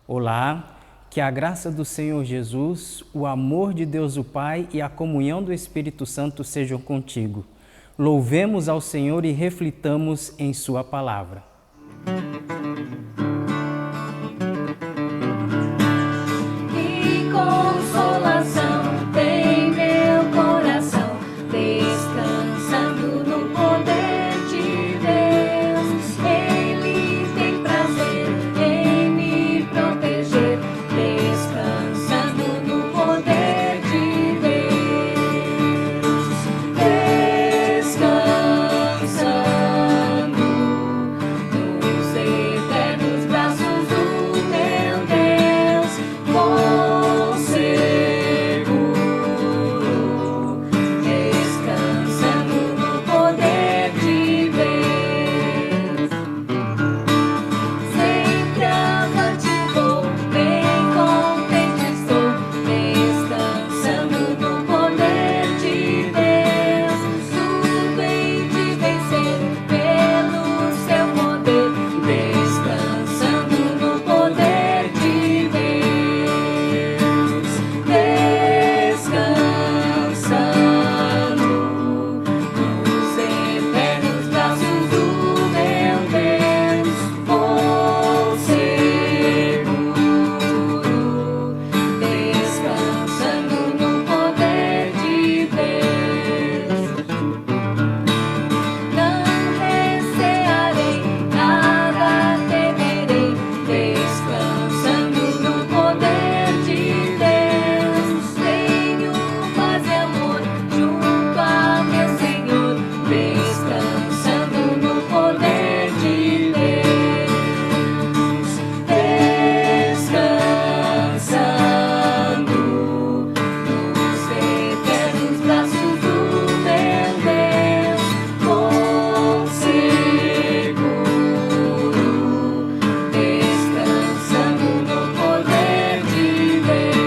Olá, que a graça do Senhor Jesus, o amor de Deus o Pai e a comunhão do Espírito Santo sejam contigo. Louvemos ao Senhor e reflitamos em sua palavra. Que consolação tem meu coração, descansando no poder de Deus. Ele tem prazer em me proteger, descansando no poder de Deus. Descansando nos eternos braços do meu Deus, vou seguro, descansando no poder de Deus. Sempre avante vou, bem contente estou, descansando no poder de Deus. Tudo hei de vencer pelo seu poder, descansando no poder de Deus. Descansando nos eternos braços do meu Deus, vou seguro, descansando no poder de Deus. Não recearei, nada temerei, descansando no poder de Deus. Tenho paz e amor junto a meu Senhor, descansando no poder de Deus. Descansando nos eternos braços do meu Deus, vou seguro, descansando no poder de Deus.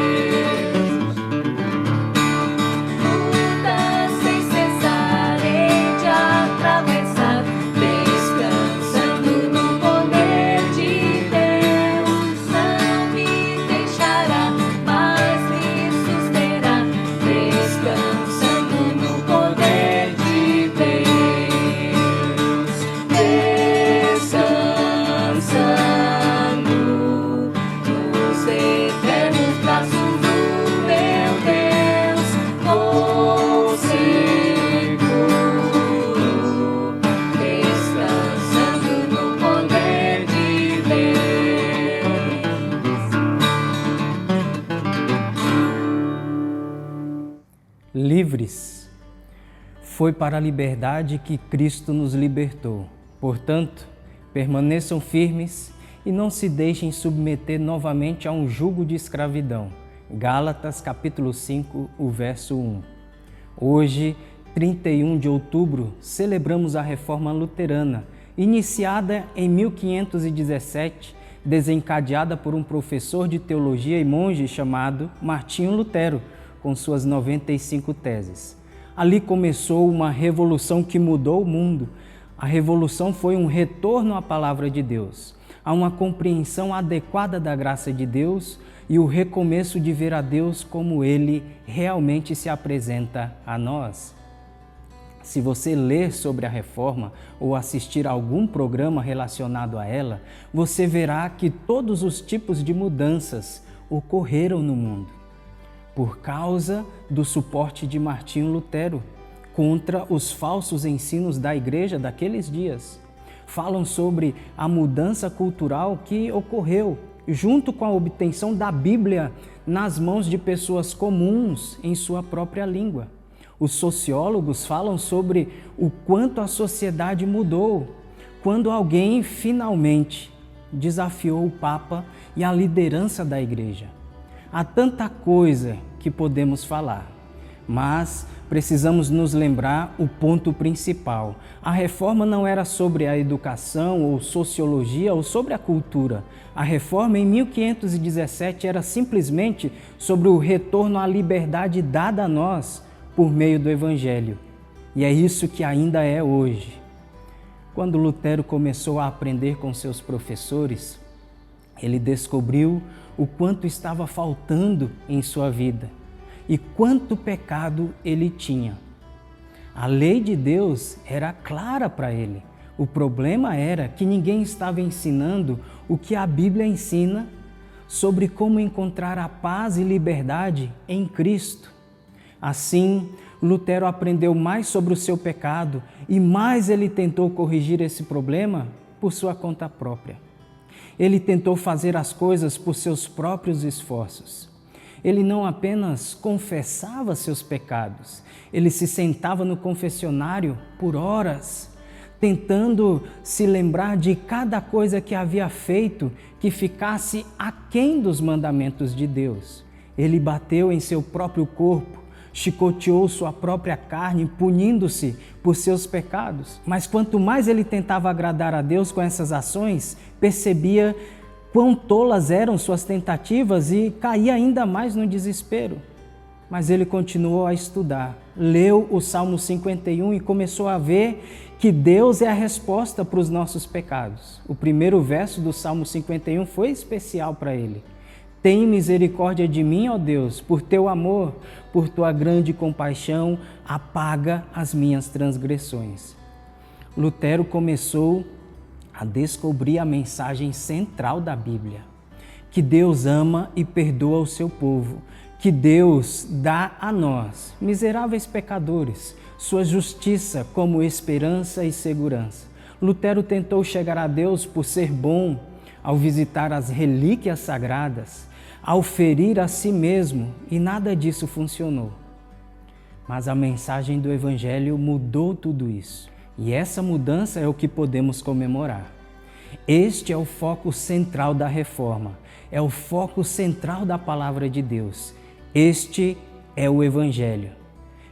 Lutas sem cessar hei de atravessar, descansando no poder de Deus. Não me deixará, mas me susterá, descansando no poder de Deus. Descansando nos eternos braços do meu Deus, vou seguro, descansando no poder de Deus. Livres. Foi para a liberdade que Cristo nos libertou. Portanto, permaneçam firmes e não se deixem submeter novamente a um jugo de escravidão. Gálatas capítulo 5, o verso 1. Hoje, 31 de outubro, celebramos a Reforma Luterana, iniciada em 1517, desencadeada por um professor de teologia e monge chamado Martinho Lutero, com suas 95 teses. Ali começou uma revolução que mudou o mundo. A revolução foi um retorno à palavra de Deus, a uma compreensão adequada da graça de Deus e o recomeço de ver a Deus como Ele realmente se apresenta a nós. Se você ler sobre a Reforma ou assistir a algum programa relacionado a ela, você verá que todos os tipos de mudanças ocorreram no mundo, por causa do suporte de Martinho Lutero contra os falsos ensinos da igreja daqueles dias. Falam sobre a mudança cultural que ocorreu junto com a obtenção da Bíblia nas mãos de pessoas comuns em sua própria língua. Os sociólogos falam sobre o quanto a sociedade mudou quando alguém finalmente desafiou o Papa e a liderança da igreja. Há tanta coisa que podemos falar, mas precisamos nos lembrar o ponto principal. A reforma não era sobre a educação ou sociologia ou sobre a cultura. A reforma em 1517 era simplesmente sobre o retorno à liberdade dada a nós por meio do Evangelho. E é isso que ainda é hoje. Quando Lutero começou a aprender com seus professores, Ele descobriu o quanto estava faltando em sua vida e quanto pecado ele tinha. A lei de Deus era clara para ele. O problema era que ninguém estava ensinando o que a Bíblia ensina sobre como encontrar a paz e liberdade em Cristo. Assim, Lutero aprendeu mais sobre o seu pecado e mais ele tentou corrigir esse problema por sua conta própria. Ele tentou fazer as coisas por seus próprios esforços. Ele não apenas confessava seus pecados, ele se sentava no confessionário por horas, tentando se lembrar de cada coisa que havia feito que ficasse aquém dos mandamentos de Deus. Ele bateu em seu próprio corpo, chicoteou sua própria carne, punindo-se por seus pecados. Mas quanto mais ele tentava agradar a Deus com essas ações, percebia quão tolas eram suas tentativas e caía ainda mais no desespero. Mas ele continuou a estudar, leu o Salmo 51 e começou a ver que Deus é a resposta para os nossos pecados. O primeiro verso do Salmo 51 foi especial para ele. Tem misericórdia de mim, ó Deus, por teu amor, por tua grande compaixão, apaga as minhas transgressões. Lutero começou a descobrir a mensagem central da Bíblia, que Deus ama e perdoa o seu povo, que Deus dá a nós, miseráveis pecadores, sua justiça como esperança e segurança. Lutero tentou chegar a Deus por ser bom, ao visitar as relíquias sagradas, ao ferir a si mesmo, e nada disso funcionou. Mas a mensagem do Evangelho mudou tudo isso. E essa mudança é o que podemos comemorar. Este é o foco central da reforma, é o foco central da palavra de Deus. Este é o Evangelho.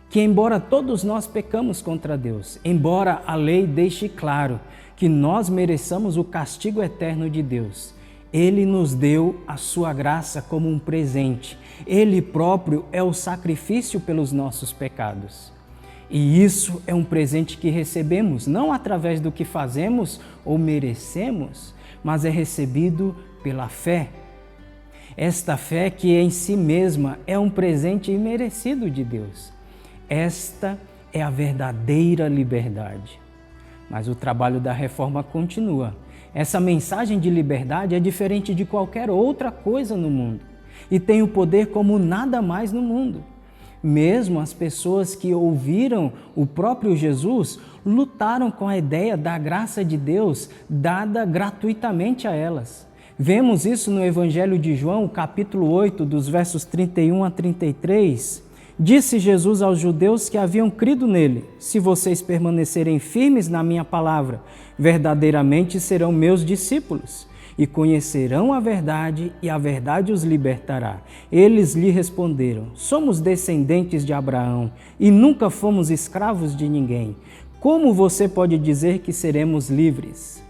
Que embora todos nós pecamos contra Deus, embora a lei deixe claro que nós mereçamos o castigo eterno de Deus, Ele nos deu a sua graça como um presente. Ele próprio é o sacrifício pelos nossos pecados. E isso é um presente que recebemos, não através do que fazemos ou merecemos, mas é recebido pela fé. Esta fé que em si mesma é um presente imerecido de Deus. Esta é a verdadeira liberdade. Mas o trabalho da reforma continua. Essa mensagem de liberdade é diferente de qualquer outra coisa no mundo e tem o poder como nada mais no mundo. Mesmo as pessoas que ouviram o próprio Jesus lutaram com a ideia da graça de Deus dada gratuitamente a elas. Vemos isso no Evangelho de João, capítulo 8, dos versos 31 a 33. Disse Jesus aos judeus que haviam crido nele: se vocês permanecerem firmes na minha palavra, verdadeiramente serão meus discípulos e conhecerão a verdade, e a verdade os libertará. Eles lhe responderam: somos descendentes de Abraão e nunca fomos escravos de ninguém. Como você pode dizer que seremos livres?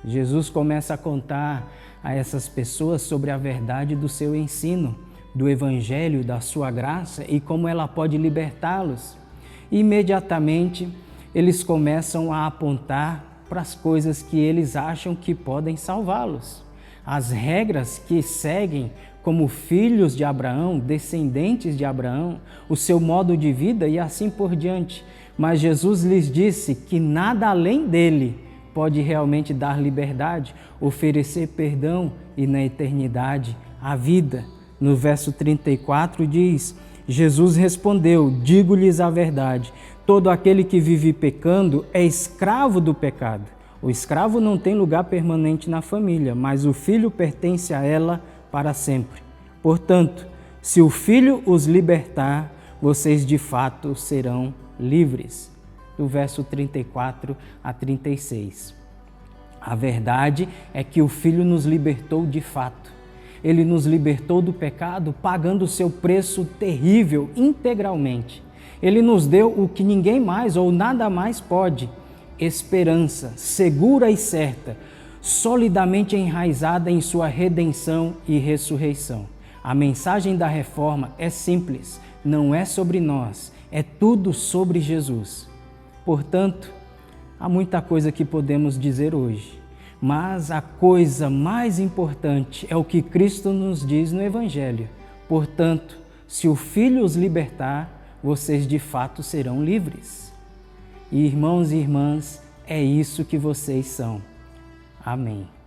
Jesus começa a contar a essas pessoas sobre a verdade do seu ensino, do Evangelho, da sua graça e como ela pode libertá-los. Imediatamente, eles começam a apontar para as coisas que eles acham que podem salvá-los. As regras que seguem como filhos de Abraão, descendentes de Abraão, o seu modo de vida e assim por diante. Mas Jesus lhes disse que nada além dele pode realmente dar liberdade, oferecer perdão e na eternidade a vida. No verso 34 diz: Jesus respondeu: digo-lhes a verdade, todo aquele que vive pecando é escravo do pecado. O escravo não tem lugar permanente na família, mas o filho pertence a ela para sempre. Portanto, se o filho os libertar, vocês de fato serão livres. Do verso 34 a 36. A verdade é que o filho nos libertou de fato. Ele nos libertou do pecado, pagando o seu preço terrível integralmente. Ele nos deu o que ninguém mais ou nada mais pode: esperança segura e certa, solidamente enraizada em sua redenção e ressurreição. A mensagem da reforma é simples, não é sobre nós, é tudo sobre Jesus. Portanto, há muita coisa que podemos dizer hoje, Mas a coisa mais importante é o que Cristo nos diz no Evangelho. Portanto, se o Filho os libertar, vocês de fato serão livres. E irmãos e irmãs, é isso que vocês são. Amém.